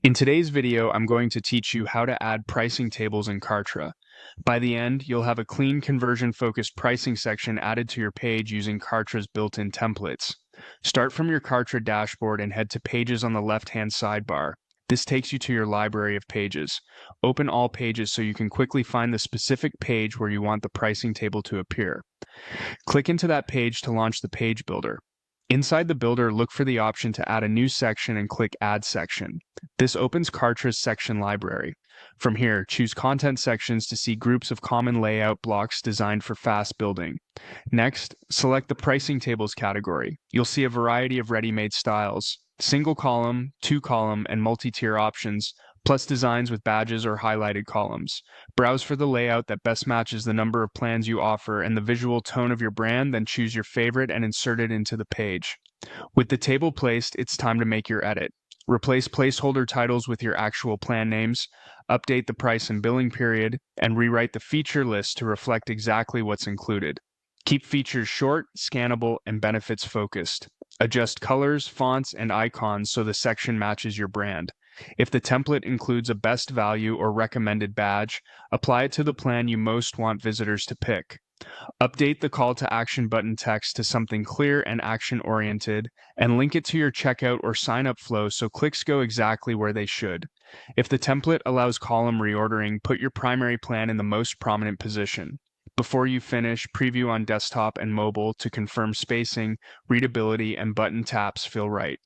In today's video, I'm going to teach you how to add pricing tables in Kartra. By the end, you'll have a clean conversion-focused pricing section added to your page using Kartra's built-in templates. Start from your Kartra dashboard and head to Pages on the left-hand sidebar. This takes you to your library of pages. Open all pages so you can quickly find the specific page where you want the pricing table to appear. Click into that page to launch the page builder. Inside the builder, look for the option to add a new section and click Add Section. This opens Kartra's section library. From here, choose Content Sections to see groups of common layout blocks designed for fast building. Next, select the Pricing Tables category. You'll see a variety of ready-made styles, single column, two column, and multi-tier options, plus designs with badges or highlighted columns. Browse for the layout that best matches the number of plans you offer and the visual tone of your brand, then choose your favorite and insert it into the page. With the table placed, it's time to make your edit. Replace placeholder titles with your actual plan names, update the price and billing period, and rewrite the feature list to reflect exactly what's included. Keep features short, scannable, and benefits focused. Adjust colors, fonts, and icons so the section matches your brand. If the template includes a best value or recommended badge, apply it to the plan you most want visitors to pick. Update the call to action button text to something clear and action-oriented, and link it to your checkout or sign-up flow so clicks go exactly where they should. If the template allows column reordering, put your primary plan in the most prominent position. Before you finish, preview on desktop and mobile to confirm spacing, readability, and button taps feel right.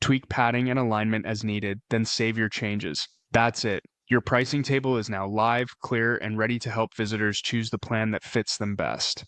Tweak padding and alignment as needed, then save your changes. That's it. Your pricing table is now live, clear, and ready to help visitors choose the plan that fits them best.